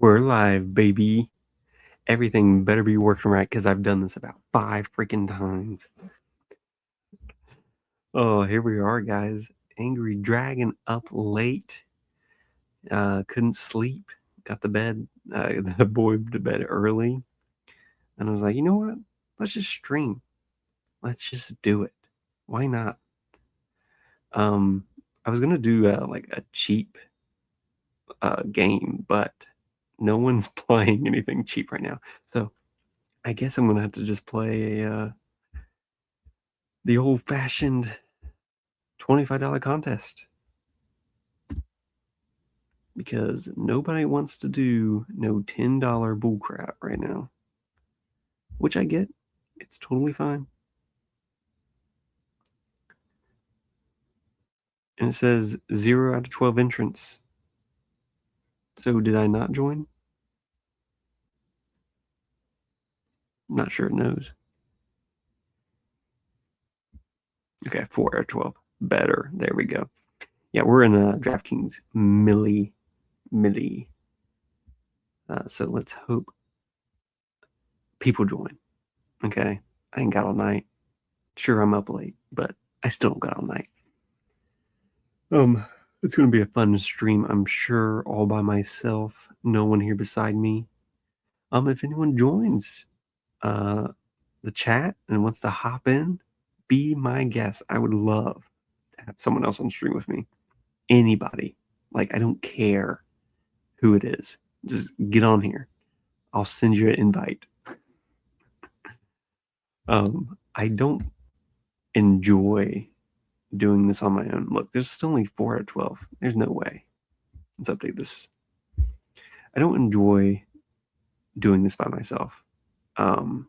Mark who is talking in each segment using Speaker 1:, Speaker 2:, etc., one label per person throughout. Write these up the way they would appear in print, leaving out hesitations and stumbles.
Speaker 1: We're live, baby. Everything better be working right because I've done this about 5 freaking times. Oh, here we are, guys. Angry Dragon up late. Couldn't sleep. Got the bed, the boy to bed early. And I was like, you know what? Let's just stream. Let's just do it. Why not? Um, I was gonna do like a cheap game, but no one's playing anything cheap right now. So I guess I'm gonna have to just play the old-fashioned $25 contest because nobody wants to do no $10 bullcrap right now, which I get. It's totally fine. And it says 0 out of 12 entrants. So did I not join? Not sure it knows. Okay, 4 out of 12. Better. There we go. Yeah, we're in a DraftKings Millie. So let's hope people join. Okay, I ain't got all night. Sure, I'm up late, but I still don't got all night. It's gonna be a fun stream, I'm sure, all by myself. No one here beside me. If anyone joins uh the chat and wants to hop in, be my guest. I would love to have someone else on stream with me. Anybody. Like I don't care who it is. Just get on here. I'll send you an invite. I don't enjoy doing this on my own. Look, there's still only 4 out of 12. There's no way. Let's update this. I don't enjoy doing this by myself. Um,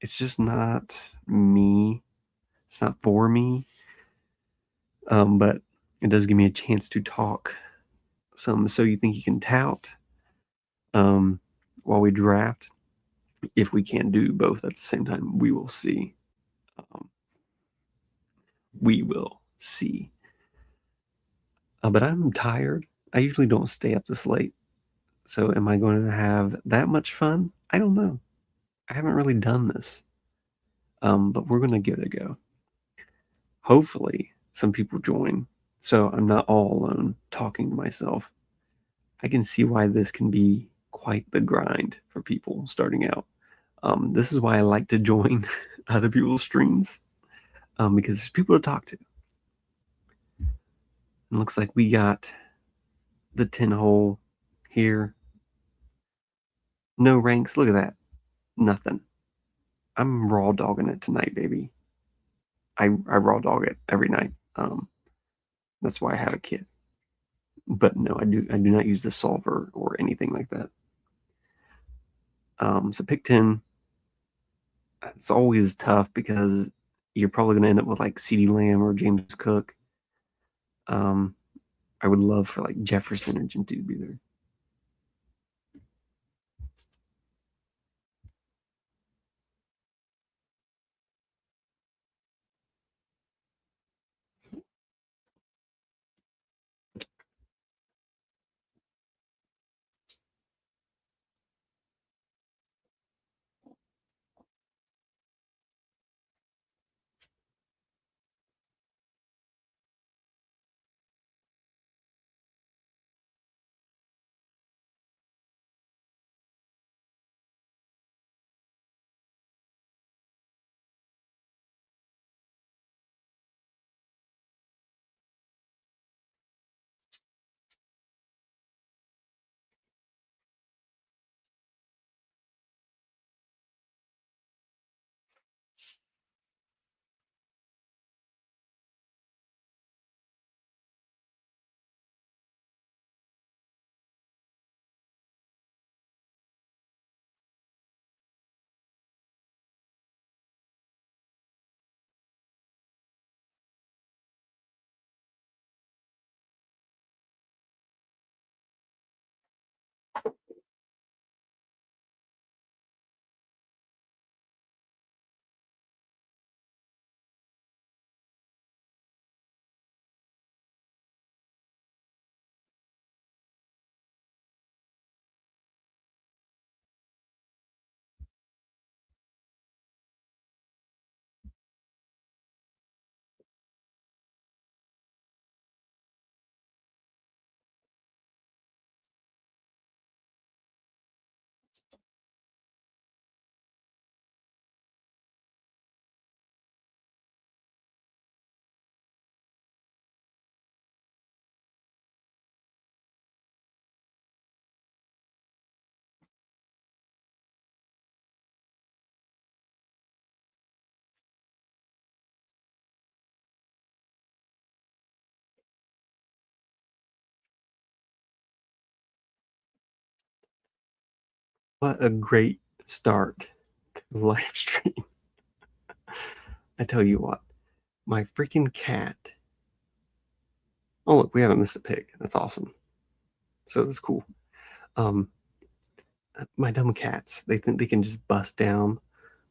Speaker 1: it's just not me. It's not for me. But it does give me a chance to talk some. So you think you can tout um, while we draft? If we can do both at the same time, we will see. Um, we will see. But I'm tired. I usually don't stay up this late. So am I going to have that much fun? I don't know. I haven't really done this. But we're going to give it a go. Hopefully, some people join. So I'm not all alone talking to myself. I can see why this can be quite the grind for people starting out. This is why I like to join other people's streams because there's people to talk to. It looks like we got the 10 hole here. No ranks. Look at that. Nothing. I'm raw dogging it tonight, baby. I raw dog it every night. That's why I have a kit. But no, I do not use the solver or anything like that. So pick 10. It's always tough because you're probably going to end up with like CeeDee Lamb or James Cook. Um, I would love for like Jefferson or Gentoo to be there. What a great start to the live stream. I tell you what, my freaking cat. Oh, look, we haven't missed a pig. That's awesome. So that's cool. Um, my dumb cats, they think they can just bust down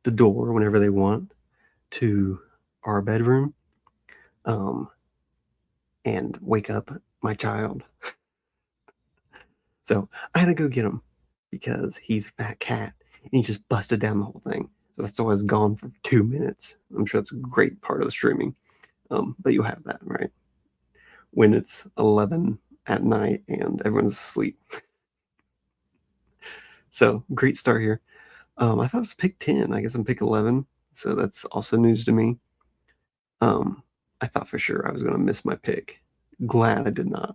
Speaker 1: the door whenever they want to our bedroom and wake up my child. So I had to go get him because he's a fat cat and he just busted down the whole thing. So that's why I was gone for 2 minutes. I'm sure that's a great part of the streaming. But you'll have that, right? When it's 11 at night and everyone's asleep. So great start here. I thought it was pick 10. I guess I'm pick 11. So that's also news to me. I thought for sure I was going to miss my pick. Glad I did not.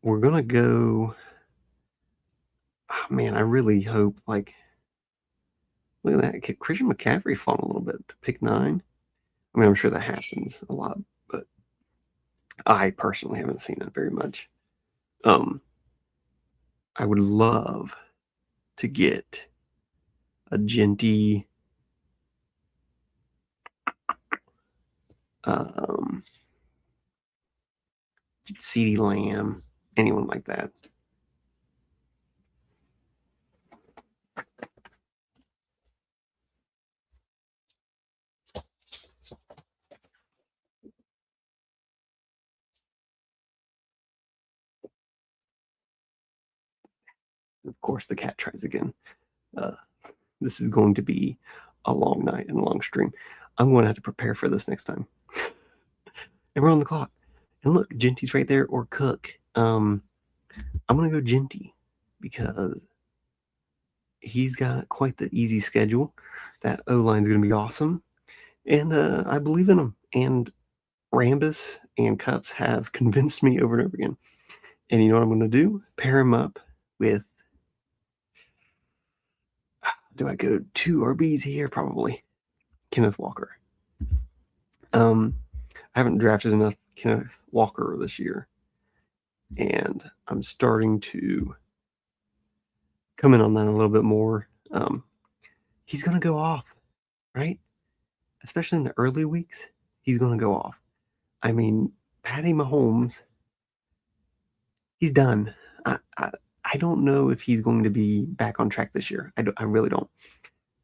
Speaker 1: We're going to go. Oh, man, I really hope, like, look at that. Christian McCaffrey falling a little bit to pick 9. I mean, I'm sure that happens a lot, but I personally haven't seen it very much. I would love to get a Genty CeeDee Lamb, anyone like that. Of course, the cat tries again. This is going to be a long night and a long stream. I'm going to have to prepare for this next time. And we're on the clock. And look, Genty's right there, or Cook. I'm going to go Genty because he's got quite the easy schedule. That O-line's going to be awesome. And I believe in him. And Rambus and Cups have convinced me over and over again. And you know what I'm going to do? Pair him up with. Do I go 2 RBs here? Probably. Kenneth Walker. I haven't drafted enough Kenneth Walker this year. And I'm starting to come in on that a little bit more. He's going to go off, right? Especially in the early weeks, he's going to go off. I mean, Patty Mahomes, he's done. I don't know if he's going to be back on track this year. I really don't.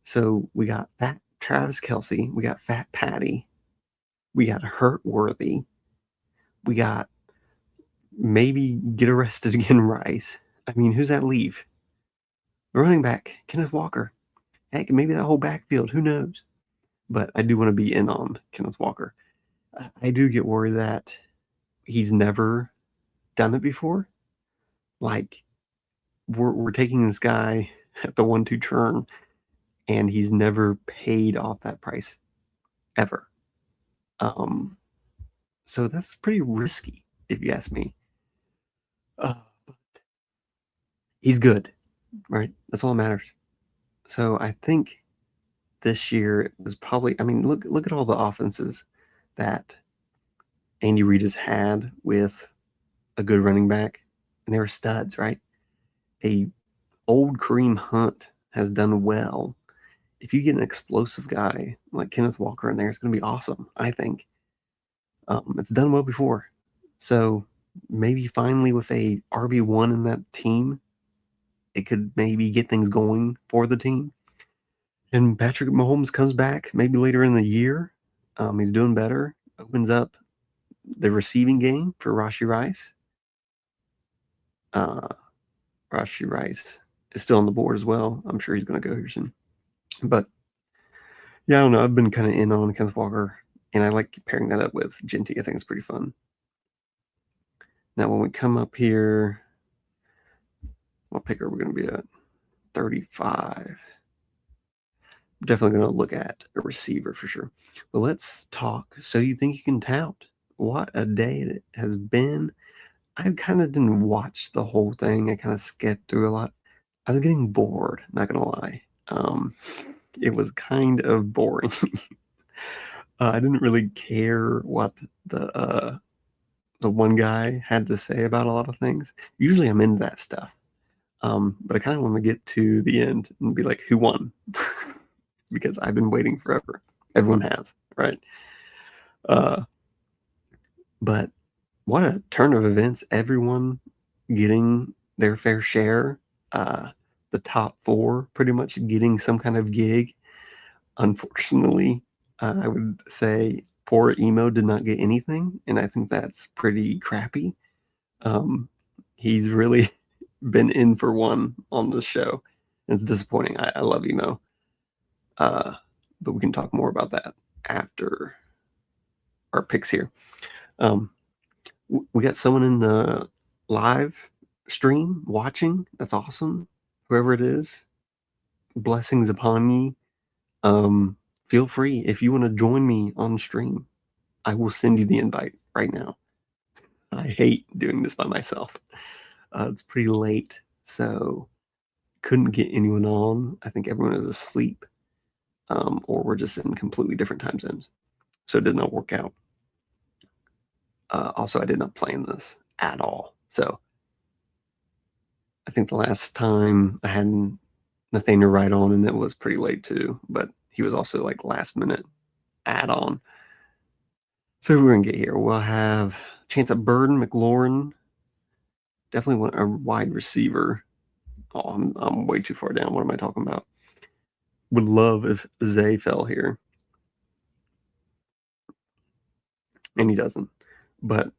Speaker 1: So we got Fat Travis Kelce. We got Fat Patty. We got Hurt Worthy. We got maybe get arrested again Rice. I mean, who's that leave? The running back, Kenneth Walker. Heck, maybe that whole backfield. Who knows? But I do want to be in on Kenneth Walker. I do get worried that he's never done it before. Like, we're taking this guy at the 1-2 churn, and he's never paid off that price ever. So that's pretty risky, if you ask me. But he's good, right? That's all that matters. So I think this year it was probably. I mean, look at all the offenses that Andy Reid has had with a good running back, and they were studs, right? A old Kareem Hunt has done well. If you get an explosive guy like Kenneth Walker in there, it's going to be awesome, I think. It's done well before. So maybe finally with a RB1 in that team, it could maybe get things going for the team. And Patrick Mahomes comes back maybe later in the year. He's doing better. Opens up the receiving game for Rashee Rice. Rashee Rice is still on the board as well. I'm sure he's going to go here soon. But yeah, I don't know. I've been kind of in on Kenneth Walker, and I like pairing that up with Genty. I think it's pretty fun. Now, when we come up here, what pick are we going to be at? 35. Definitely going to look at a receiver for sure. But let's talk. So you think you can tout? What a day it has been. I kind of didn't watch the whole thing. I kind of skipped through a lot. I was getting bored, not going to lie. It was kind of boring. I didn't really care what the one guy had to say about a lot of things. Usually I'm into that stuff. But I kind of want to get to the end and be like, who won? Because I've been waiting forever. Everyone has, right? Uh, but what a turn of events. Everyone getting their fair share. Uh, the top four pretty much getting some kind of gig. Unfortunately, I would say poor emo did not get anything, and I think that's pretty crappy. Um, he's really been in for one on this show. And it's disappointing. I love emo. Uh, but we can talk more about that after our picks here. Um, we got someone in the live stream watching. That's awesome. Whoever it is, blessings upon ye. Feel free if you want to join me on stream. I will send you the invite right now. I hate doing this by myself. It's pretty late, so couldn't get anyone on. I think everyone is asleep, or we're just in completely different time zones. So it did not work out. Also, I did not plan this at all. So I think the last time I had Nathaniel write on, and it was pretty late too, but he was also like last minute add on. So we're going to get here. We'll have chance at Burden, McLaurin. Definitely want a wide receiver. Oh, I'm way too far down. What am I talking about? Would love if Zay fell here. And he doesn't. But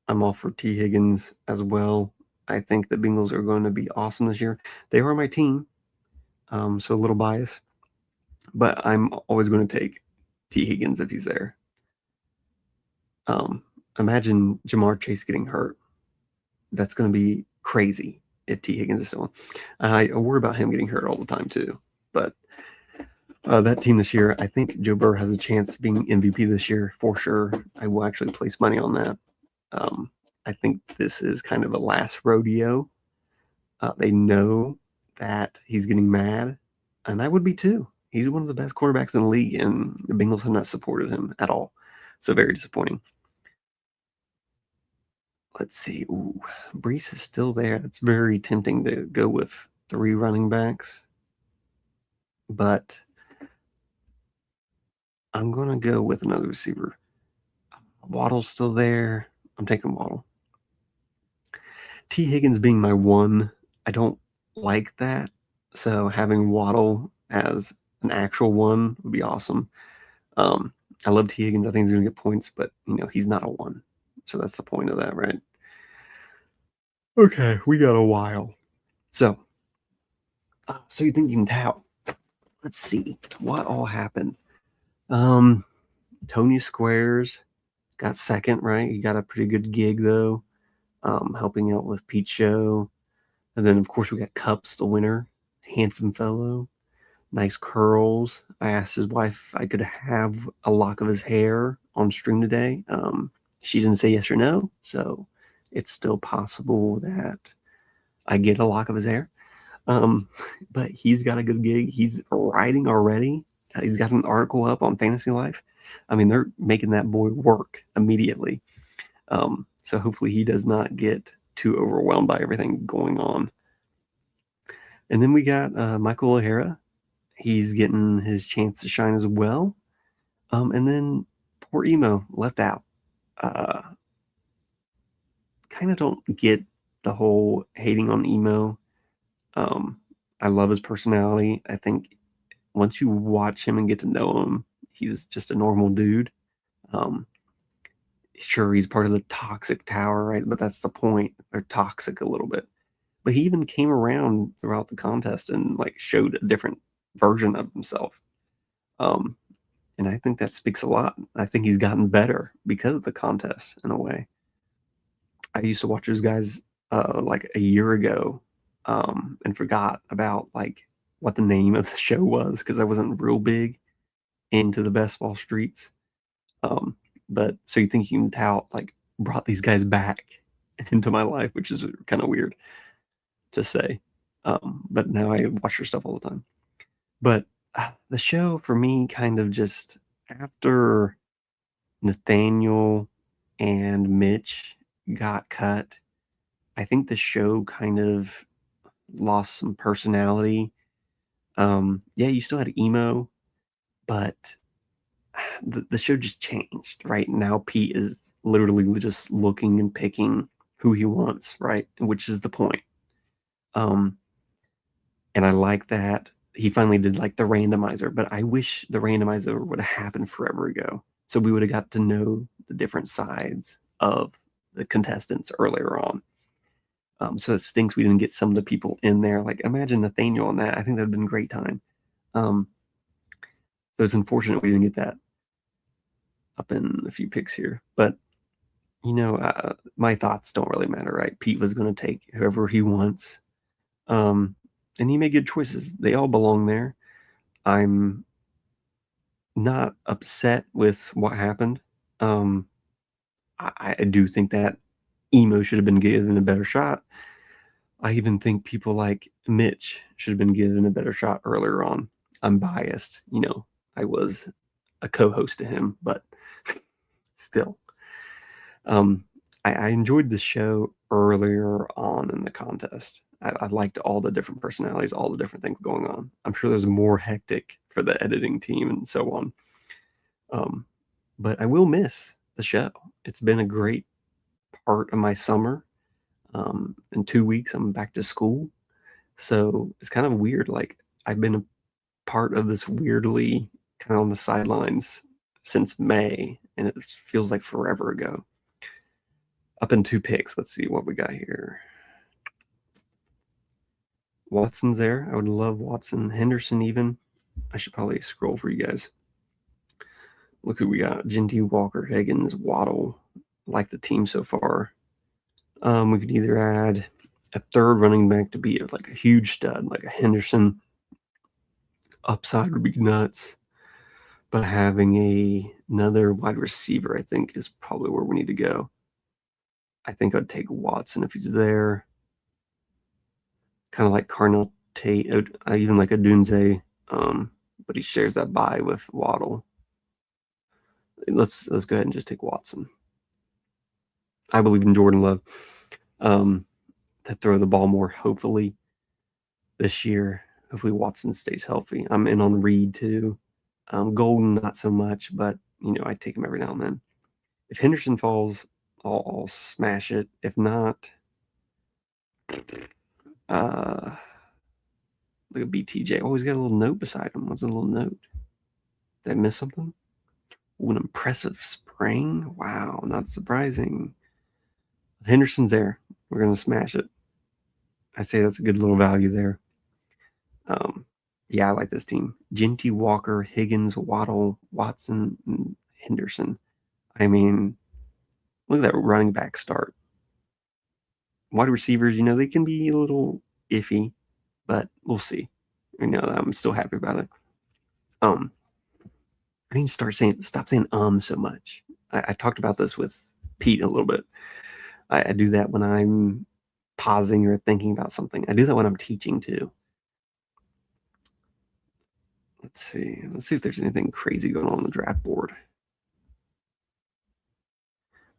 Speaker 1: I'm all for T. Higgins as well. I think the Bengals are going to be awesome this year. They are my team, so a little bias. But I'm always going to take T. Higgins if he's there. Imagine Jamar Chase getting hurt. That's going to be crazy if T. Higgins is still on. I worry about him getting hurt all the time too. But that team this year, I think Joe Burrow has a chance of being MVP this year for sure. I will actually place money on that. I think this is kind of a last rodeo. They know that he's getting mad, and I would be too. He's one of the best quarterbacks in the league, and the Bengals have not supported him at all. So very disappointing. Let's see. Ooh, Brees is still there. That's very tempting to go with 3 running backs, but I'm going to go with another receiver. Waddle's still there. I'm taking Waddle. T. Higgins being my one, I don't like that. So having Waddle as an actual one would be awesome. I love T. Higgins. I think he's going to get points, but he's not a one. So that's the point of that, right? Okay, we got a while. So you think you can tout? Let's see what all happened. Tony Squares got second, right? He got a pretty good gig though, helping out with Pete's show. And then of course we got Cups, the winner, handsome fellow, nice curls. I asked his wife if I could have a lock of his hair on stream today. She didn't say yes or no, so it's still possible that I get a lock of his hair. But he's got a good gig. He's writing already. He's got an article up on Fantasy Life. I mean, they're making that boy work immediately. So hopefully he does not get too overwhelmed by everything going on. And then we got Michael O'Hara. He's getting his chance to shine as well. And then poor Emo left out. Kind of don't get the whole hating on Emo. I love his personality. I think once you watch him and get to know him, he's just a normal dude. Sure, he's part of the toxic tower, right? But that's the point. They're toxic a little bit. But he even came around throughout the contest and like showed a different version of himself. And I think that speaks a lot. I think he's gotten better because of the contest in a way. I used to watch those guys like a year ago and forgot about like what the name of the show was because I wasn't real big into the best ball streets. But so you think you can tout like brought these guys back into my life, which is kind of weird to say. But now I watch their stuff all the time. But the show for me kind of just after Nathaniel and Mitch got cut, I think the show kind of lost some personality. Yeah, you still had emo, but the show just changed. Right now, Pete is literally just looking and picking who he wants, right? Which is the point. Um, and I like that he finally did like the randomizer, but I wish the randomizer would have happened forever ago. So we would have got to know the different sides of the contestants earlier on. So it stinks we didn't get some of the people in there. Like imagine Nathaniel on that. I think that'd been a great time. Um, so it's unfortunate we didn't get that up in a few picks here. But my thoughts don't really matter, right? Pete was going to take whoever he wants, and he made good choices. They all belong there. I'm not upset with what happened. Um, I do think that emo should have been given a better shot. I even think people like Mitch should have been given a better shot earlier on. I'm biased, I was a co-host to him, but still. Um, I enjoyed the show earlier on in the contest. I liked all the different personalities, all the different things going on. I'm sure there's more hectic for the editing team and so on. Um, but I will miss the show. It's been a great part of my summer. In 2 weeks, I'm back to school. So it's kind of weird. Like, I've been a part of this weirdly kind of on the sidelines since May, and it feels like forever ago. Up in 2 picks. Let's see what we got here. Watson's there. I would love Watson. Henderson, even. I should probably scroll for you guys. Look who we got. Genty, Walker, Higgins, Waddle. Like the team so far. We could either add a third running back to be like a huge stud, like a Henderson. Upside would be nuts. But having another wide receiver, I think, is probably where we need to go. I think I'd take Watson if he's there. Kind of like Carnell Tate. I even like Adunze, but he shares that bye with Waddle. Let's go ahead and just take Watson. I believe in Jordan Love to throw the ball more, hopefully, this year. Hopefully Watson stays healthy. I'm in on Reed, too. Golden, not so much, but, I take him every now and then. If Henderson falls, I'll smash it. If not, look at BTJ. Oh, he's got a little note beside him. What's a little note? Did I miss something? Ooh, an impressive spring. Wow, not surprising. Henderson's there. We're going to smash it. I'd say that's a good little value there. Yeah, I like this team. Genty, Walker, Higgins, Waddle, Watson, and Henderson. I mean, look at that running back start. Wide receivers, they can be a little iffy, but we'll see. I'm still happy about it. I need to stop saying so much. I talked about this with Pete a little bit. I do that when I'm pausing or thinking about something. I do that when I'm teaching too. Let's see if there's anything crazy going on the draft board.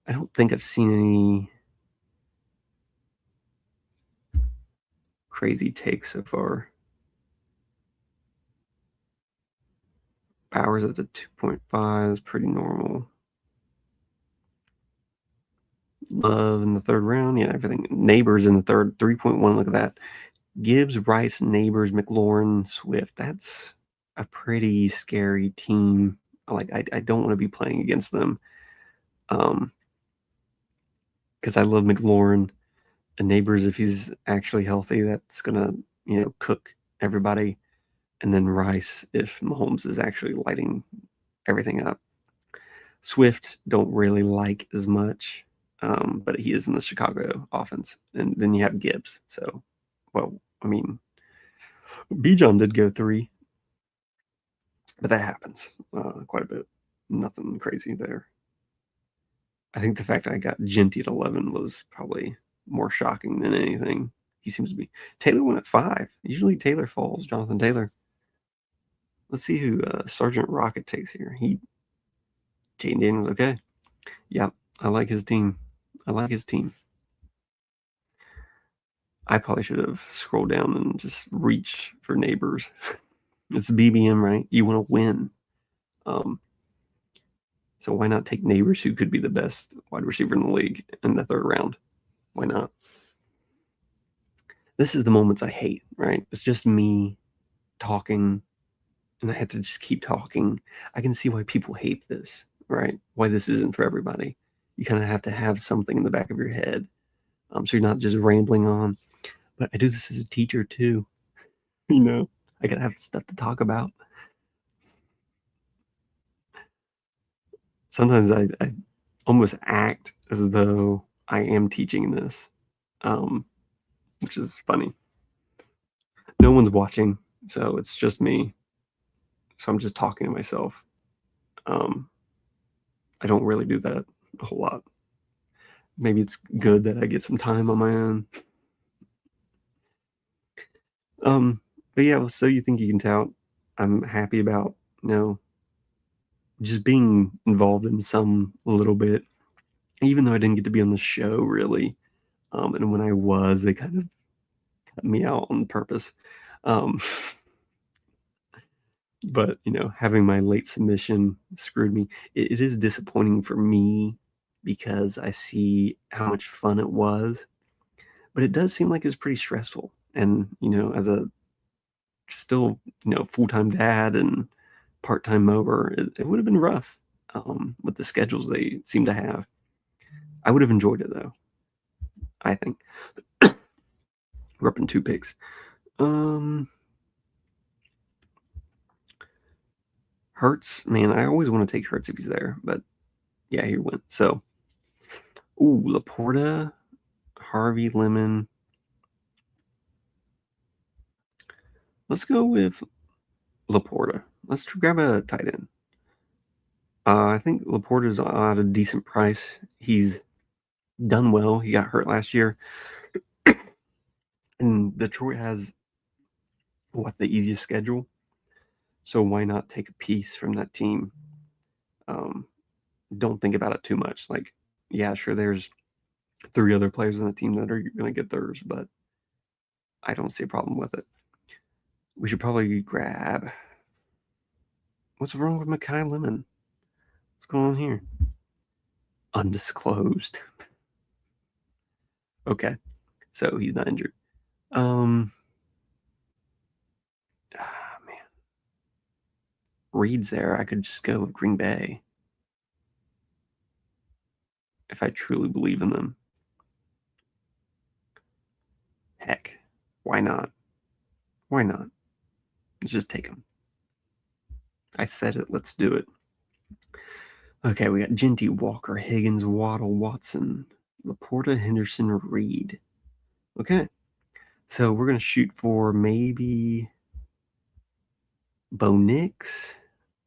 Speaker 1: I don't think I've seen any crazy takes so far. Powers at the 2.5 is pretty normal. Love in the third round. Yeah, everything. Neighbors in the third. 3.1. Look at that. Gibbs, Rice, Neighbors, McLaurin, Swift. That's a pretty scary team. I don't want to be playing against them. Because I love McLaurin and Neighbors. If he's actually healthy, that's gonna cook everybody. And then Rice if Mahomes is actually lighting everything up. Swift don't really like as much, but he is in the Chicago offense. And then you have Gibbs. So, well, I mean, Bijan did go 3, but that happens quite a bit. Nothing crazy there. I think the fact I got Genty at 11 was probably more shocking than anything. He seems to be. Taylor went at 5. Usually Taylor falls, Jonathan Taylor. Let's see who Sergeant Rocket takes here. Jaden Daniels, okay. Yeah, I like his team. I probably should have scrolled down and just reached for neighbors. It's BBM, right? You want to win. Um, so why not take neighbors who could be the best wide receiver in the league in the third round? Why not? This is the moments I hate, right? It's just me talking and I have to just keep talking. I can see why people hate this, right? Why this isn't for everybody. You kind of have to have something in the back of your head, so you're not just rambling on. But I do this as a teacher too. I gotta have stuff to talk about. Sometimes I almost act as though I am teaching this, um, which is funny. No one's watching, so it's just me. So I'm just talking to myself. Um, I don't really do that a whole lot. Maybe it's good that I get some time on my own. Um, but yeah, so you think you can tout. I'm happy about, you know, just being involved in some little bit, even though I didn't get to be on the show really. And when I was, they kind of cut me out on purpose. Um, but having my late submission screwed me. It is disappointing for me because I see how much fun it was, but it does seem like it's pretty stressful. And as a still full-time dad and part-time mower, it would have been rough with the schedules they seem to have. I would have enjoyed it though, I think. Grew up in two pigs. Hurts, man, I always want to take Hurts if he's there, but yeah, he went. So, Laporta, Harvey, Lemon. Let's go with Laporta. Let's grab a tight end. I think Laporta's at a decent price. He's done well. He got hurt last year. And Detroit has the easiest schedule. So why not take a piece from that team? Don't think about it too much. Like, yeah, sure, there's 3 other players on the team that are going to get theirs, but I don't see a problem with it. We should probably grab. What's wrong with Mekhi Lemon? What's going on here? Undisclosed. Okay, so he's not injured. Man, Reed's there. I could just go with Green Bay if I truly believe in them. Heck, why not? Why not? Let's just take them. I said it. Let's do it. Okay, we got Genty, Walker, Higgins, Waddle, Watson, Laporta, Henderson, Reed. Okay, so we're going to shoot for maybe Bo Nix,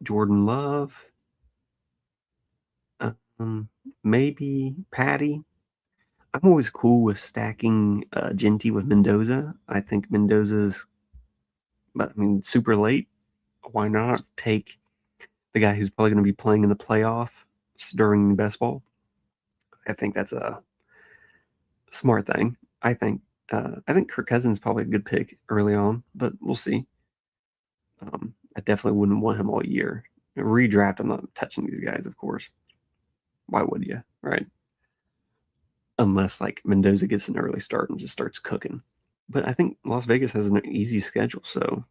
Speaker 1: Jordan Love, maybe Patty. I'm always cool with stacking Genty with Mendoza. I think Mendoza's, super late. Why not take the guy who's probably going to be playing in the playoffs during best ball? I think that's a smart thing. I think Kirk Cousins is probably a good pick early on, but we'll see. I definitely wouldn't want him all year. Redraft, I'm not touching these guys, of course. Why would you, right? Unless like Mendoza gets an early start and just starts cooking. But I think Las Vegas has an easy schedule, so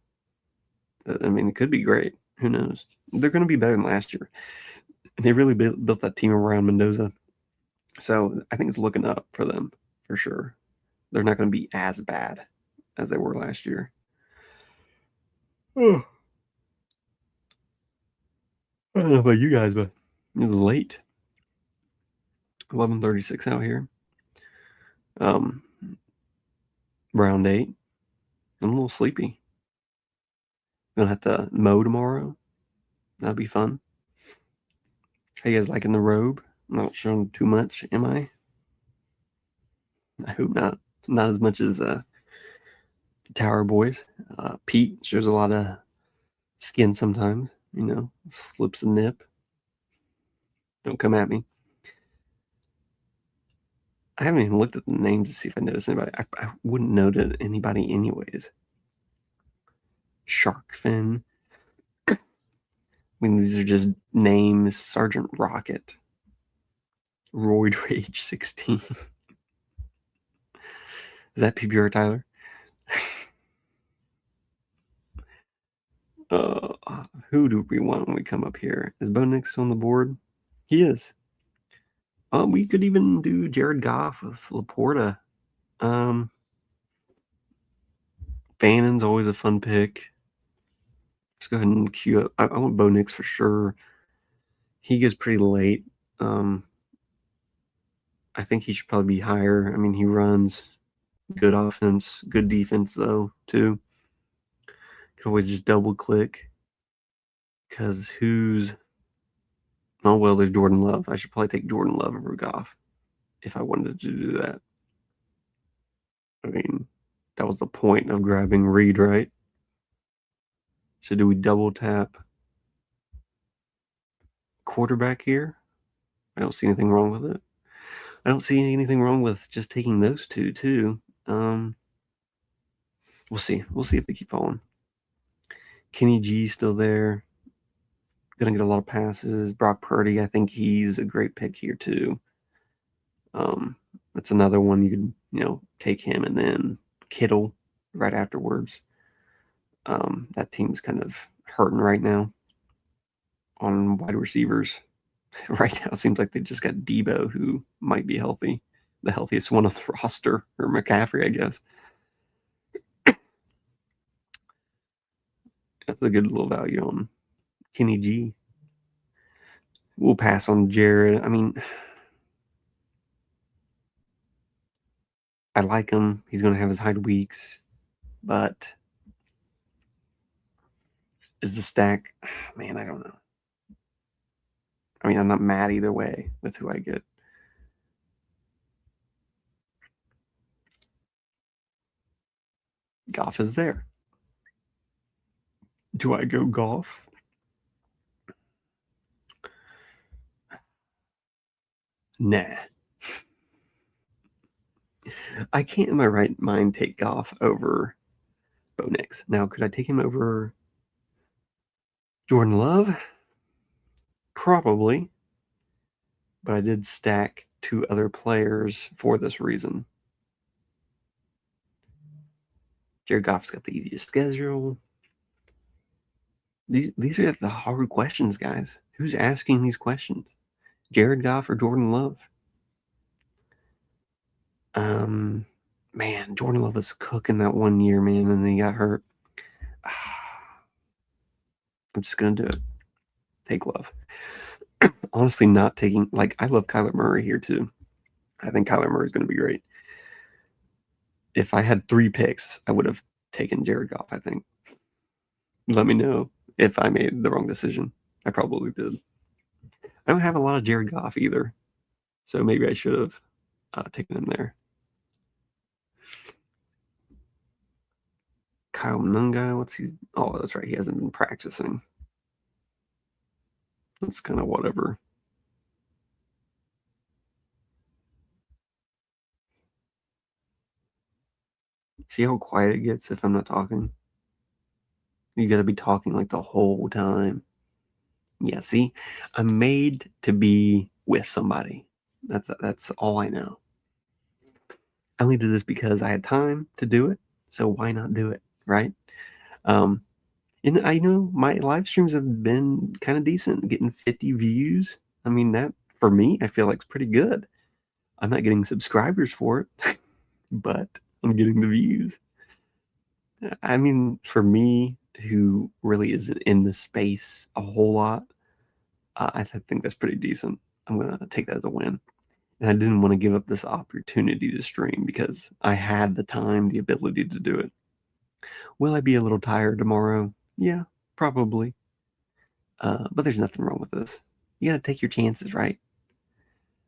Speaker 1: it could be great. Who knows? They're going to be better than last year. And they really built that team around Mendoza, so I think it's looking up for them for sure. They're not going to be as bad as they were last year. Oh. I don't know about you guys, but it's late. 11:36 out here. Round 8. I'm a little sleepy. Gonna have to mow tomorrow. That'll be fun. How you guys liking the robe? I'm not showing too much, am I? I hope not. Not as much as Tower Boys. Pete shows a lot of skin sometimes, slips a nip. Don't come at me. I haven't even looked at the names to see if I noticed anybody. I wouldn't know to anybody anyways. Shark fin. I mean, these are just names. Sergeant Rocket. Roid Rage 16. Is that PBR, Tyler? Who do we want when we come up here? Is Bo Nix on the board? He is. We could even do Jared Goff of Laporta. Bannon's always a fun pick. Let's go ahead and queue up. I want Bo Nix for sure. He gets pretty late. I think he should probably be higher. I mean, he runs good offense, good defense, though, too. Could always just double click. Because who's. Oh, well, there's Jordan Love. I should probably take Jordan Love over Goff if I wanted to do that. I mean, that was the point of grabbing Reed, right? So do we double tap quarterback here? I don't see anything wrong with it. I don't see anything wrong with just taking those two, too. We'll see. We'll see if they keep falling. Kenny G still there. Gonna get a lot of passes. Brock Purdy, I think he's a great pick here, too. That's another one you could, take him and then Kittle right afterwards. That team's kind of hurting right now on wide receivers. Right now, it seems like they just got Debo, who might be healthy, the healthiest one on the roster, or McCaffrey, I guess. That's a good little value on Kenny G. We'll pass on Jared. I mean, I like him. He's going to have his high weeks, but is the stack? Man, I don't know. I mean, I'm not mad either way. That's who I get. Goff is there. Do I go Goff? Nah. I can't in my right mind take Goff over Bo Nix. Now, could I take him over Jordan Love? Probably. But I did stack two other players for this reason. Jared Goff's got the easiest schedule. These are the hard questions, guys. Who's asking these questions? Jared Goff or Jordan Love? Man, Jordan Love was cooking that one year, man, and then he got hurt. I'm just gonna do it. Take Love. Honestly, not taking I love Kyler Murray here too. I think Kyler Murray is gonna be great. If I had 3 picks, I would have taken Jared Goff, I think. Let me know if I made the wrong decision. I probably did. I don't have a lot of Jared Goff either, so maybe I should have taken him there. Kyle Nunga, what's he? Oh, that's right. He hasn't been practicing. That's kind of whatever. See how quiet it gets if I'm not talking? You got to be talking like the whole time. Yeah, see? I'm made to be with somebody. That's all I know. I only did this because I had time to do it, so why not do it, right? And I know my live streams have been kind of decent, getting 50 views. I mean, that for me, I feel like it's pretty good. I'm not getting subscribers for it, but I'm getting the views. I mean, for me, who really isn't in the space a whole lot, I think that's pretty decent. I'm going to take that as a win. And I didn't want to give up this opportunity to stream because I had the time, the ability to do it. Will I be a little tired tomorrow? Yeah, probably. But there's nothing wrong with this. You got to take your chances, right?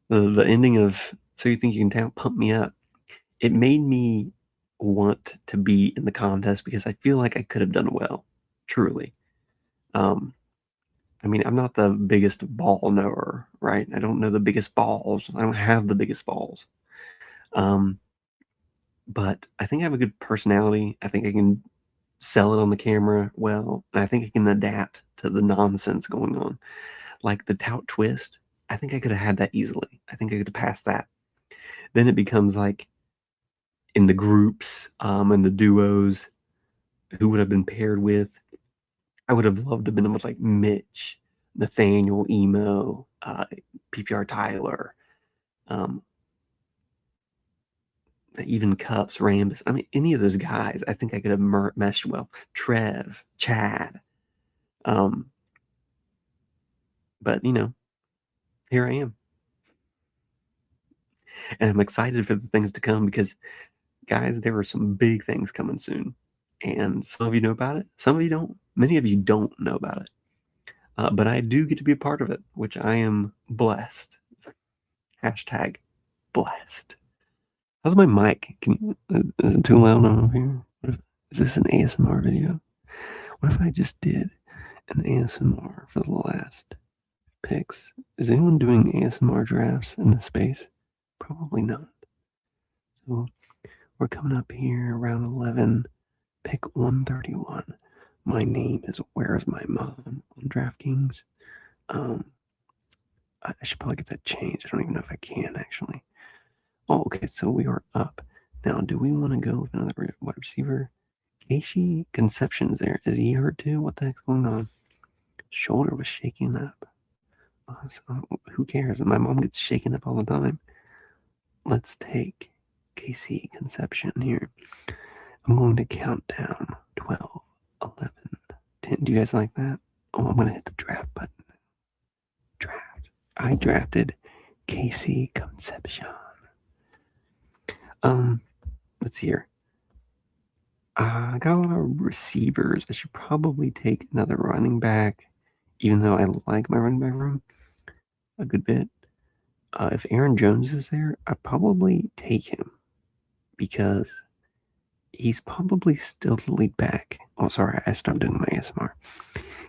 Speaker 1: The ending of So You Think You Can Pump Me Up, it made me want to be in the contest because I feel like I could have done well, truly. I mean, I'm not the biggest ball knower, right? I don't know the biggest balls. I don't have the biggest balls. But I think I have a good personality. I think I can sell it on the camera well, and I think I can adapt to the nonsense going on. Like the tout twist, I think I could have had that easily. I think I could have passed that. Then it becomes like in the groups and the duos, who would have been paired with. I would have loved to have been with like Mitch, Nathaniel, Emo, PPR Tyler, um, even Cups, Rambus. I mean, any of those guys, I think I could have meshed well. Trev, Chad. Um, but, here I am. And I'm excited for the things to come because, guys, there are some big things coming soon. And some of you know about it, some of you don't. Many of you don't know about it. But I do get to be a part of it, which I am blessed. Hashtag blessed. How's my mic? Is it too loud over here? Is this an ASMR video? What if I just did an ASMR for the last picks? Is anyone doing ASMR drafts in this space? Probably not. So we're coming up here around 11, pick 131. My name is Where's My Mom on DraftKings. I should probably get that changed. I don't even know if I can actually. Oh, okay. So we are up. Now, do we want to go with another wide receiver? Casey Conception's there. Is he hurt too? What the heck's going on? Shoulder was shaking up. So who cares? My mom gets shaken up all the time. Let's take Casey Conception here. I'm going to count down 12, 11, 10. Do you guys like that? Oh, I'm going to hit the draft button. Draft. I drafted Casey Conception. Let's see here. I got a lot of receivers. I should probably take another running back, even though I like my running back room a good bit. If Aaron Jones is there, I'd probably take him because he's probably still the lead back. Oh, sorry, I stopped doing my ASMR.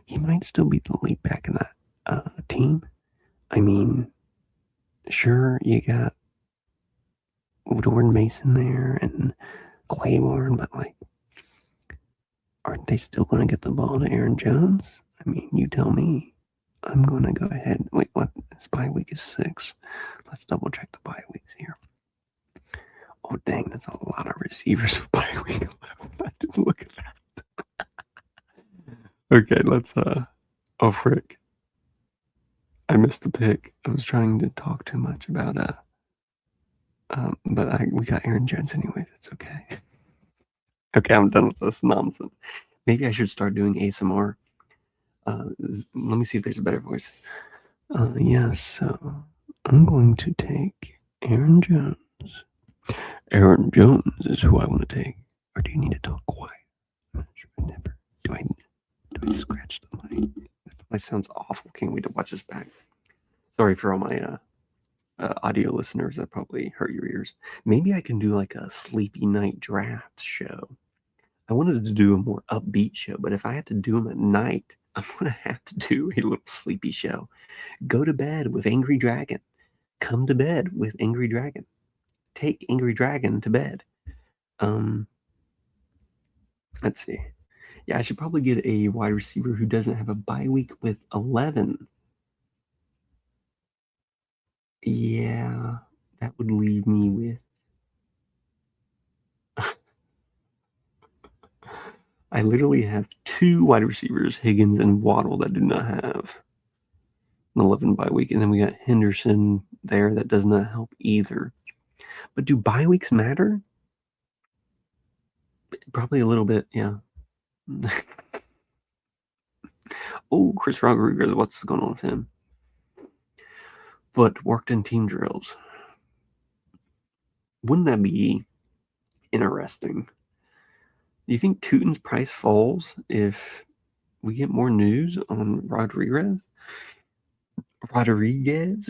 Speaker 1: He might still be the lead back in that team. I mean, sure, you got Jordan Mason there and Claiborne, but like, aren't they still going to get the ball to Aaron Jones? I mean, you tell me. I'm going to go ahead. Wait, what? This bye week is 6. Let's double check the bye weeks here. Oh, dang, that's a lot of receivers for bye week 11. I didn't look at that. Okay, let's, oh, frick. I missed the pick. I was trying to talk too much about, but we got Aaron Jones anyways. It's okay. Okay, I'm done with this nonsense. Maybe I should start doing ASMR. Let me see if there's a better voice. Yes, so I'm going to take Aaron Jones. Aaron Jones is who I want to take. Or do you need to talk quiet? I'm not sure. Never. Do I scratch the mic? That sounds awful. Can't wait to watch this back. Sorry for all my audio listeners. That probably hurt your ears. Maybe I can do like a sleepy night draft show. I wanted to do a more upbeat show, but if I had to do them at night, I'm going to have to do a little sleepy show. Go to bed with Angry Dragon. Come to bed with Angry Dragon. Take Angry Dragon to bed. Let's see. Yeah, I should probably get a wide receiver who doesn't have a bye week with 11. Yeah, that would leave me with... I literally have 2 wide receivers, Higgins and Waddle, that do not have an 11 bye week. And then we got Henderson there that does not help either. But do bye weeks matter? Probably a little bit, yeah. Oh, Chris Rodriguez, what's going on with him? But worked in team drills. Wouldn't that be interesting? Do you think Tootin's price falls if we get more news on Rodriguez? Rodriguez?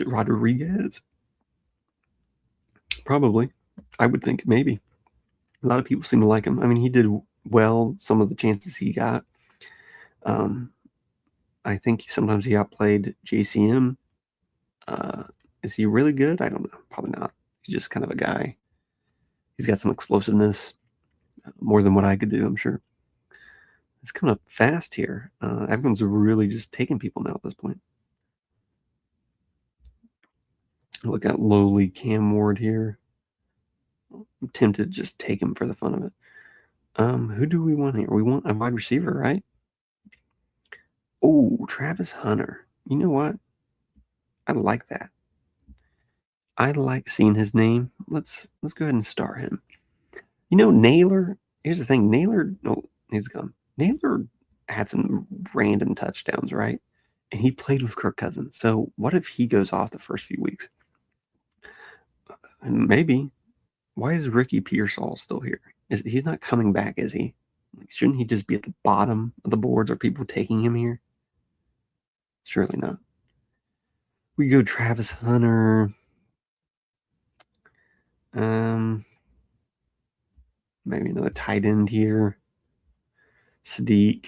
Speaker 1: Probably. I would think maybe. A lot of people seem to like him. I mean, he did well some of the chances he got. I think sometimes he outplayed JCM. Is he really good? I don't know. Probably not. He's just kind of a guy. He's got some explosiveness, more than what I could do, I'm sure. It's coming up fast here. Everyone's really just taking people now at this point. Look at lowly Cam Ward here. I'm tempted to just take him for the fun of it. Who do we want here? We want a wide receiver, right? Oh, Travis Hunter. You know what? I like that. I like seeing his name. Let's go ahead and star him. You know, Naylor. Here's the thing. Naylor. No, he's gone. Naylor had some random touchdowns, right? And he played with Kirk Cousins. So what if he goes off the first few weeks? Maybe. Why is Ricky Pearsall still here? He's not coming back, is he? Like, shouldn't he just be at the bottom of the boards? Are people taking him here? Surely not. We go Travis Hunter. Maybe another tight end here. Sadiq.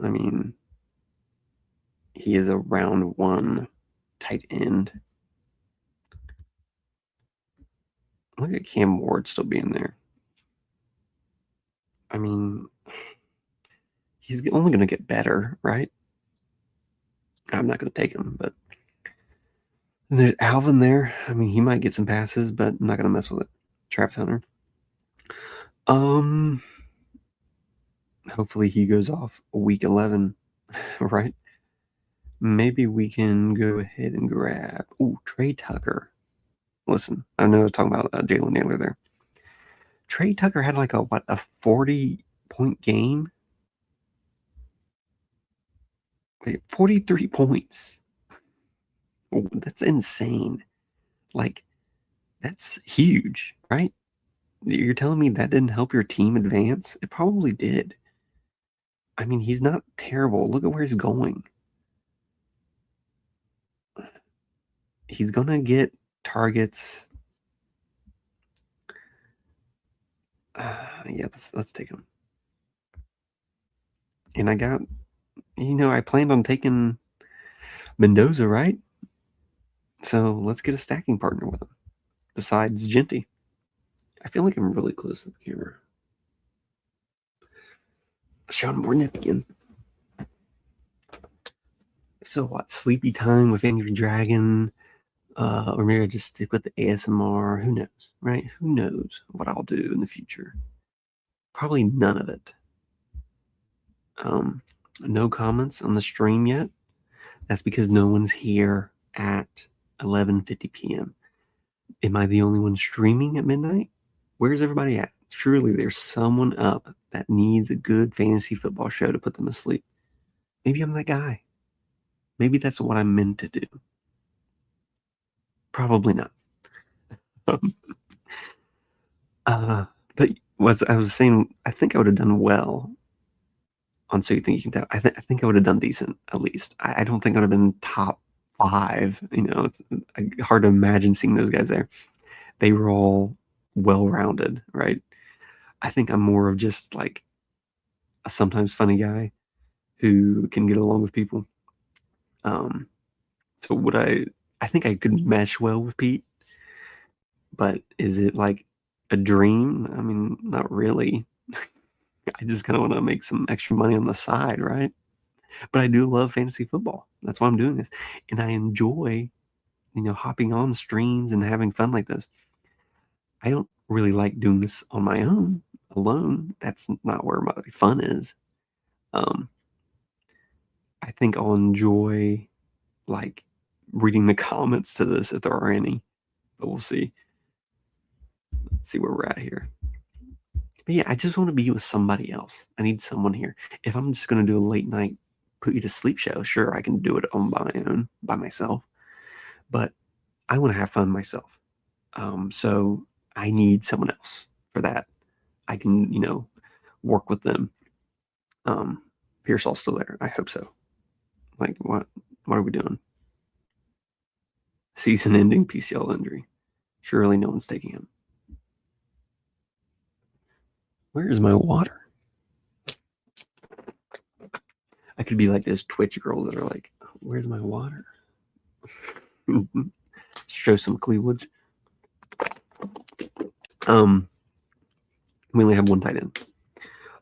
Speaker 1: I mean, he is a round one tight end. Look at Cam Ward still being there. I mean, he's only going to get better, right? I'm not going to take him, but there's Alvin there. I mean, he might get some passes, but I'm not going to mess with it. Travis Hunter. Hopefully he goes off week 11, right? Maybe we can go ahead and grab, Trey Tucker. Listen, I know I was talking about Jalen Naylor there. Trey Tucker had like a 40-point game? Wait, 43 points. Oh, that's insane. Like, that's huge, right? You're telling me that didn't help your team advance? It probably did. I mean, he's not terrible. Look at where he's going. He's going to get targets. Yeah, let's take him. And I got, I planned on taking Mendoza, right? So let's get a stacking partner with him. Besides Genty. I feel like I'm really close to the camera. Sean Mornip again. So what? Sleepy time with Angry Dragon? Or maybe I just stick with the ASMR. Who knows, right? Who knows what I'll do in the future? Probably none of it. No comments on the stream yet. That's because no one's here at 11:50 p.m. Am I the only one streaming at midnight? Where's everybody at? Surely there's someone up that needs a good fantasy football show to put them asleep. Maybe I'm that guy. Maybe that's what I'm meant to do. Probably not. But I was saying, I think I would have done well on So You Think You Can Tell. I think I would have done decent, at least. I don't think I would have been top 5. It's hard to imagine seeing those guys there. They were all well-rounded, right? I think I'm more of just like a sometimes funny guy who can get along with people. So would I think I could mesh well with Pete, but is it like a dream? I mean, not really. I just kind of want to make some extra money on the side, right? But I do love fantasy football. That's why I'm doing this. And I enjoy, hopping on streams and having fun like this. I don't really like doing this on my own, alone. That's not where my fun is. I think I'll enjoy, like, reading the comments to this if there are any. But we'll see. Let's see where we're at here. But yeah, I just want to be with somebody else. I need someone here. If I'm just going to do a late night put you to sleep show, sure, I can do it on my own, by myself. But I want to have fun myself. So I need someone else for that. I can, work with them. Pearsall's still there. I hope so. Like, what are we doing? Season-ending PCL injury. Surely no one's taking him. Where is my water? I could be like those Twitch girls that are like, where's my water? Show some cleavage. We only have one tight end.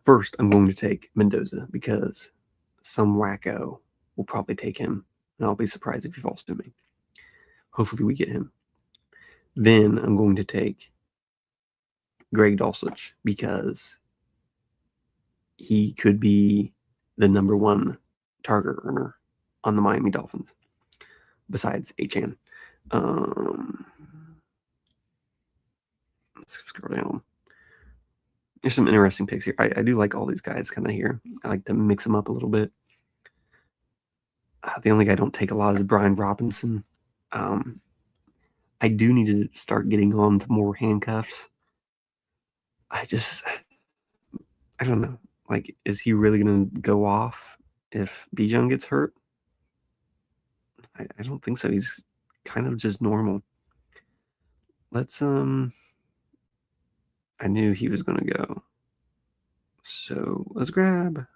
Speaker 1: First, I'm going to take Mendoza because some wacko will probably take him, and I'll be surprised if he falls to me. Hopefully we get him. Then I'm going to take Greg Dulcich because he could be the number one target earner on the Miami Dolphins, besides Achane. Let's scroll down. There's some interesting picks here. I do like all these guys kind of here. I like to mix them up a little bit. The only guy I don't take a lot is Brian Robinson. I do need to start getting on to more handcuffs. I don't know. Like, is he really going to go off if Bijan gets hurt? I don't think so. He's kind of just normal. Let's, I knew he was going to go. So let's grab,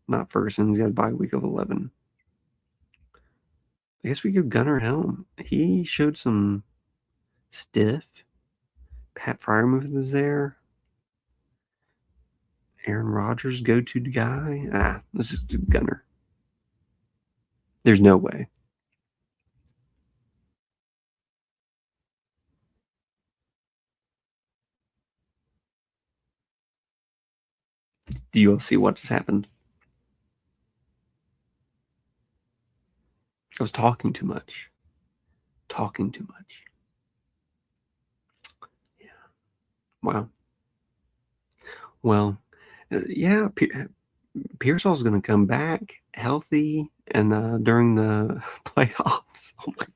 Speaker 1: not Ferguson. He's got a bye week of 11. I guess we go Gunnar Helm. He showed some stiff. Pat Fryermuth is there. Aaron Rodgers, go-to guy. Let's just do Gunnar. There's no way. Do you all see what just happened? I was talking too much. Yeah. Wow. Well, yeah, Pearsall's going to come back healthy and during the playoffs. Oh my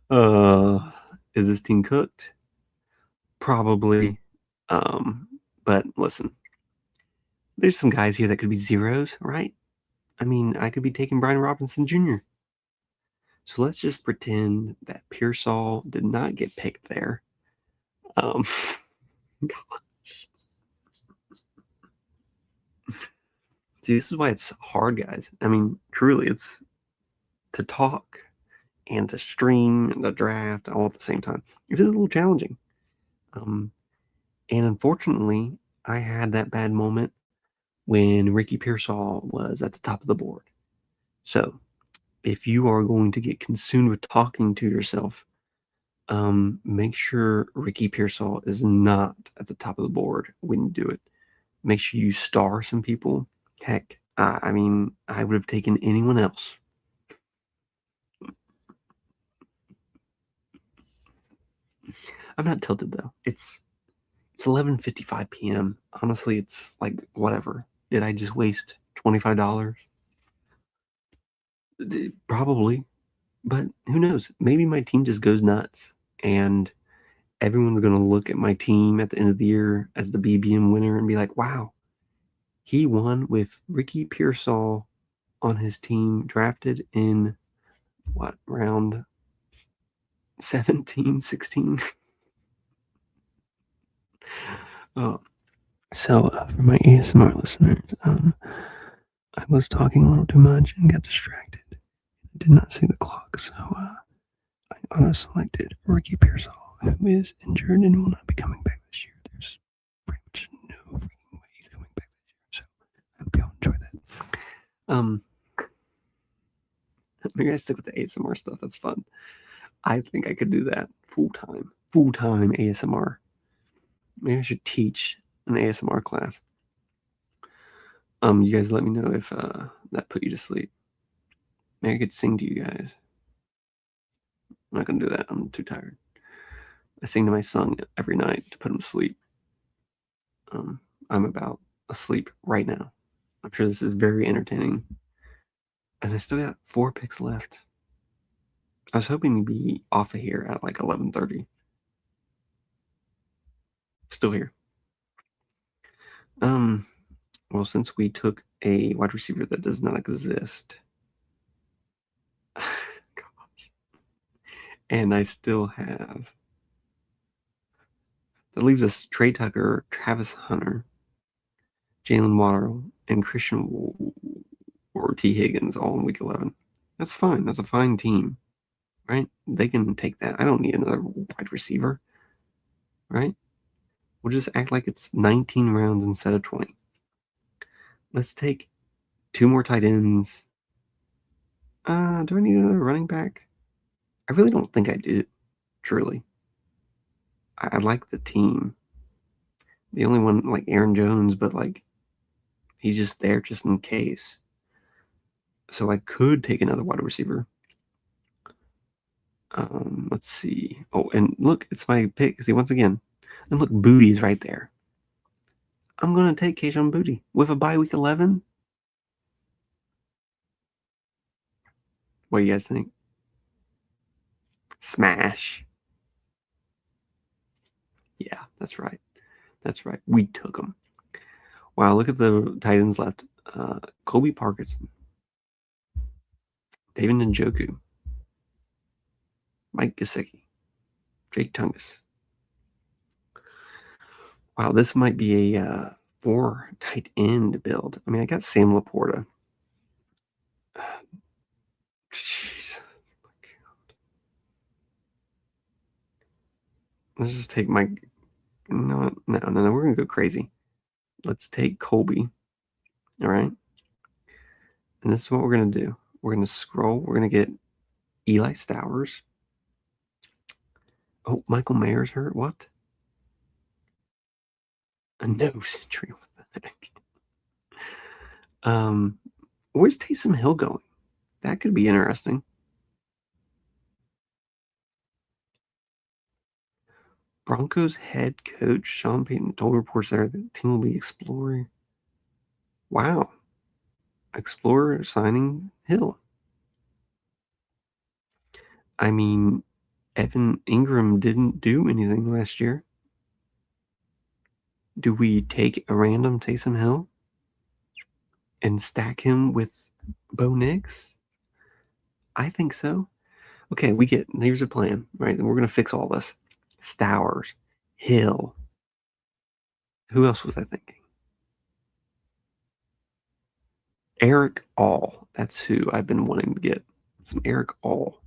Speaker 1: God. Is this team cooked? Probably. But listen, there's some guys here that could be zeros, right? I mean, I could be taking Brian Robinson Jr. So let's just pretend that Pearsall did not get picked there. See, this is why it's hard, guys. I mean, truly, it's to talk and to stream and to draft all at the same time. It is a little challenging. And unfortunately, I had that bad moment when Ricky Pearsall was at the top of the board. So if you are going to get consumed with talking to yourself, make sure Ricky Pearsall is not at the top of the board when you do it. Make sure you star some people. Heck, I mean, I would have taken anyone else. I'm not tilted though. It's 11:55 p.m. Honestly, it's like whatever. Did I just waste $25? Probably, but who knows? Maybe my team just goes nuts, and everyone's gonna look at my team at the end of the year as the BBM winner and be like, "Wow, he won with Ricky Pearsall on his team, drafted in what round 17, 16?" For my ASMR listeners, I was talking a little too much and got distracted. I did not see the clock, so I auto-selected Ricky Pearsall, who is injured and will not be coming back this year. There's pretty much no freaking way he's coming back this year, so I hope y'all enjoy that. Maybe I stick with the ASMR stuff. That's fun. I think I could do that full-time ASMR. Maybe I should teach an ASMR class. You guys let me know if that put you to sleep. Maybe I could sing to you guys. I'm not gonna do that. I'm too tired. I sing to my son every night to put him to sleep. I'm about asleep right now. I'm sure this is very entertaining. And I still got 4 picks left. I was hoping to be off of here at like 11:30. Still here. Well, since we took a wide receiver that does not exist, gosh, and I still have, that leaves us Trey Tucker, Travis Hunter, Jalen Waddle, and Christian or T. Higgins all in week 11. That's fine. That's a fine team, right? They can take that. I don't need another wide receiver, right? We'll just act like it's 19 rounds instead of 20. Let's take 2 more tight ends. Do I need another running back? I really don't think I do, truly. I like the team. The only one, like Aaron Jones, but like he's just there just in case. So I could take another wide receiver. Let's see. Oh, and look, it's my pick. See, once again, and look, Booty's right there. I'm gonna take Kayshon Booty with a bye week 11. What do you guys think? Smash. Yeah, that's right. That's right. We took him. Wow, look at the Titans left. Kobe Parkinson, David Njoku, Mike Gesicki, Jake Tungus. Wow, this might be a 4 tight end build. I mean, I got Sam Laporta. Jeez. Let's just take my. No. We're going to go crazy. Let's take Colby. All right. And this is what we're going to do. We're going to scroll. We're going to get Eli Stowers. Oh, Michael Mayer's hurt. What? A nose injury. What the heck? Where's Taysom Hill going? That could be interesting. Broncos head coach Sean Payton told reports that the team will be exploring. Wow. Explorer signing Hill. I mean, Evan Ingram didn't do anything last year. Do we take a random Taysom Hill and stack him with Bo Nix? I think so. Okay, here's a plan, right? And we're going to fix all this. Stowers, Hill. Who else was I thinking? Eric All. That's who I've been wanting to get. Some Eric All.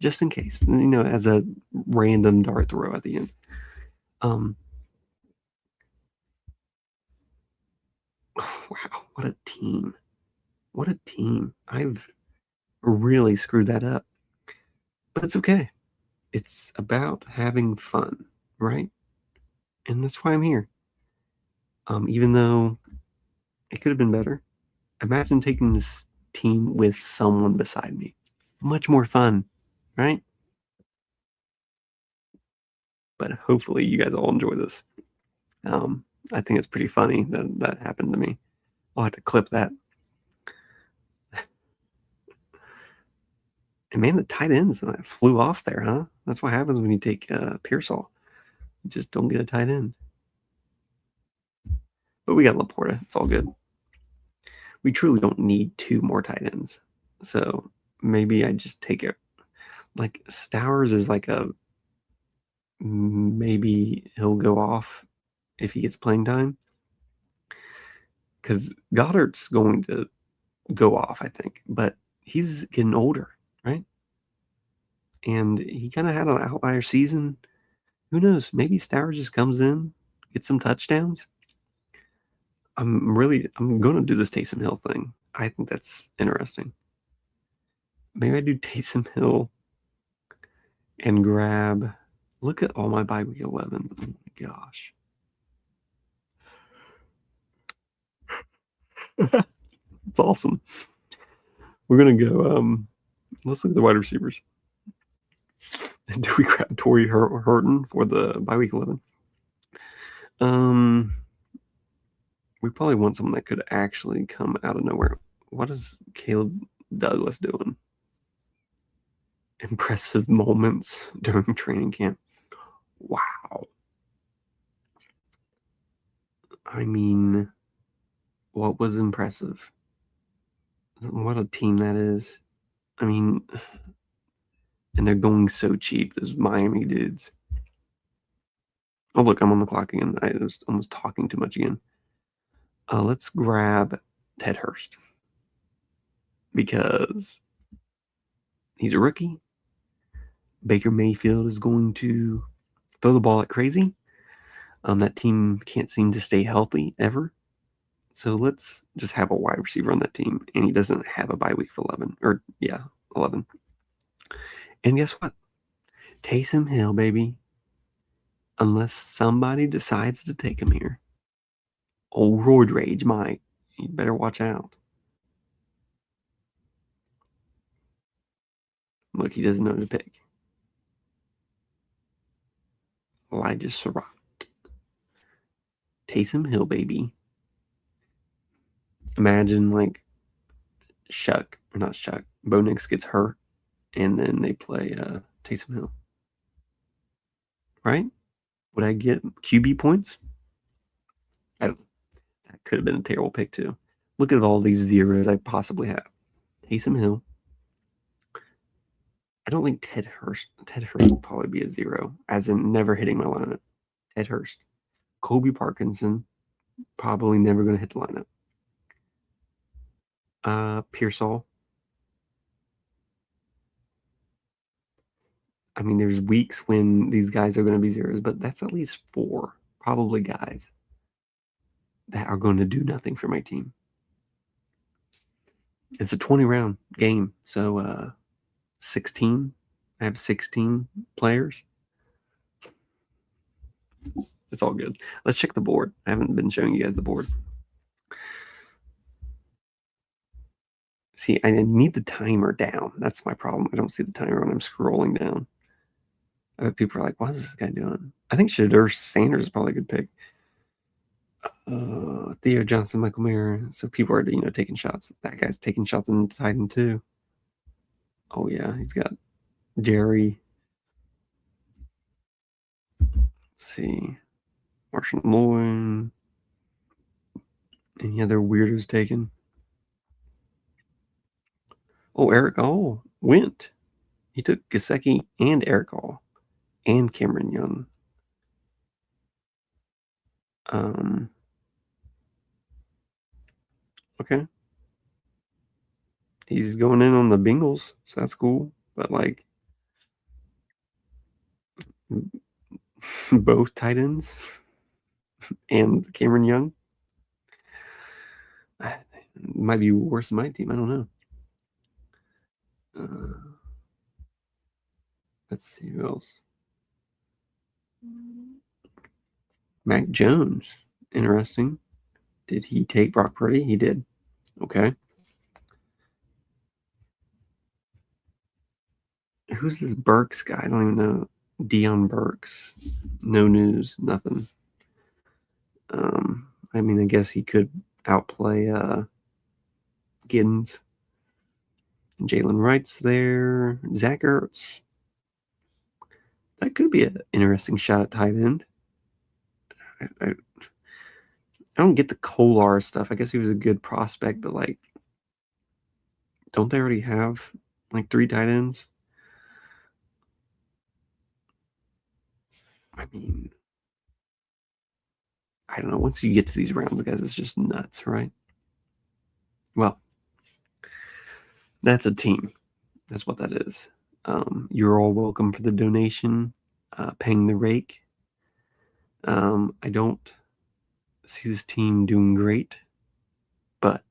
Speaker 1: Just in case, as a random dart throw at the end. Wow, what a team. What a team. I've really screwed that up. But it's okay. It's about having fun, right? And that's why I'm here. Even though it could have been better. Imagine taking this team with someone beside me. Much more fun, right? But hopefully you guys all enjoy this. I think it's pretty funny that happened to me. I'll have to clip that. And man, the tight ends flew off there, huh? That's what happens when you take Pearsall. You just don't get a tight end. But we got Laporta. It's all good. We truly don't need 2 more tight ends. So maybe I just take it. Like Stowers is like maybe he'll go off if he gets playing time. Because Goddard's going to go off, I think. But he's getting older, right? And he kind of had an outlier season. Who knows? Maybe Stowers just comes in, gets some touchdowns. I'm going to do this Taysom Hill thing. I think that's interesting. Maybe I do Taysom Hill and grab. Look at all my bye week 11. Oh my gosh. It's awesome. We're going to go. Let's look at the wide receivers. Do we grab Torrey Horton for the bye week 11? We probably want someone that could actually come out of nowhere. What is Caleb Douglas doing? Impressive moments during training camp. Wow. I mean, what was impressive? What a team that is. I mean, and they're going so cheap, those Miami dudes. Oh, look, I'm on the clock again. I was almost talking too much again. Let's grab Ted Hurst because he's a rookie. Baker Mayfield is going to throw the ball like crazy. That team can't seem to stay healthy ever. So let's just have a wide receiver on that team, and he doesn't have a bye week of 11. Or, yeah, 11. And guess what? Taysom Hill, baby. Unless somebody decides to take him here. Old Roid Rage might. You better watch out. Look, he doesn't know who to pick. Elijah Surratt. Taysom Hill, baby. Imagine, like, Bo Nix gets hurt, and then they play Taysom Hill. Right? Would I get QB points? That could have been a terrible pick, too. Look at all these zeros I possibly have. Taysom Hill. I don't think Ted Hurst would probably be a 0, as in never hitting my lineup. Ted Hurst. Kobe Parkinson, probably never going to hit the lineup. Pearsall. I mean, there's weeks when these guys are going to be zeros, but that's at least 4 probably guys that are going to do nothing for my team. It's a 20-round game, so 16. I have 16 players. It's all good. Let's check the board. I haven't been showing you guys the board. See, I need the timer down. That's my problem. I don't see the timer when I'm scrolling down. I bet people are like, what is this guy doing? I think Shadur Sanders is probably a good pick. Theo Johnson, Michael Mayer. So people are, taking shots. That guy's taking shots in the Titan too. Oh yeah, he's got Jerry. Let's see. Marshall Lloyd. Any other weirdos taken? Oh, Eric All went. He took Gasecki and Eric All and Cameron Young. Okay. He's going in on the Bengals, so that's cool. But like both tight ends and Cameron Young might be worse than my team. I don't know. Let's see who else. Mac Jones. Interesting. Did he take Brock Purdy? He did. Okay. Who's this Burks guy? I don't even know. Dion Burks. No news. Nothing. I mean, I guess he could outplay Giddens. Jalen Wright's there. Zach Ertz. That could be an interesting shot at tight end. I don't get the Kolar stuff. I guess he was a good prospect, but like, don't they already have like 3 tight ends? I mean, I don't know. Once you get to these rounds, guys, it's just nuts, right? Well, that's a team. That's what that is. You're all welcome for the donation, paying the rake. I don't see this team doing great, but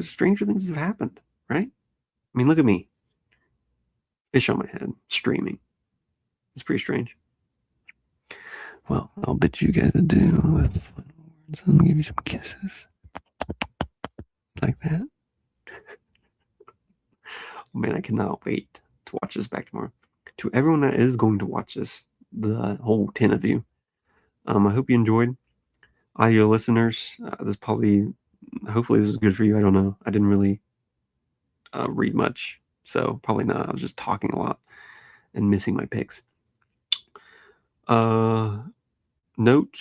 Speaker 1: stranger things have happened, right? I mean, look at me. Fish on my head, streaming. It's pretty strange. Well, I'll bid you guys adieu with fun words. Let me give you some kisses. Like that. Oh, man, I cannot wait to watch this back tomorrow. To everyone that is going to watch this, the whole 10 of you, I hope you enjoyed. Audio listeners, hopefully this is good for you. I don't know. I didn't really read much, so probably not. I was just talking a lot and missing my picks. Note,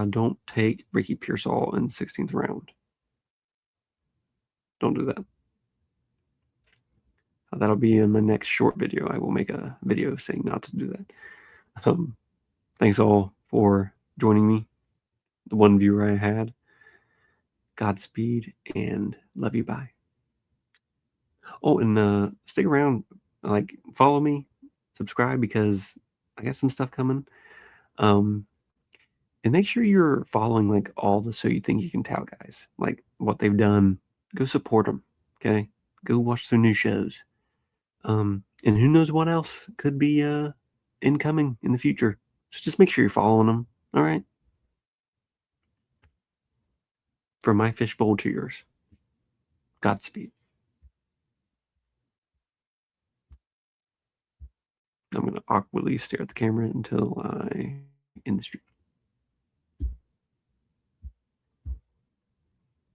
Speaker 1: don't take Ricky Pearsall in 16th round. Don't do that. That'll be in my next short video. I will make a video saying not to do that. Thanks all for joining me. The one viewer I had. Godspeed and love you. Bye. Oh, and stick around. Like, follow me, subscribe, because I got some stuff coming. Um, and make sure you're following like all the So You Think You Can Tell guys, like what they've done. Go support them. Okay, go watch their new shows. And who knows what else could be incoming in the future. So just make sure you're following them. All right. From my fishbowl to yours. Godspeed. I'm gonna awkwardly stare at the camera until I end the stream.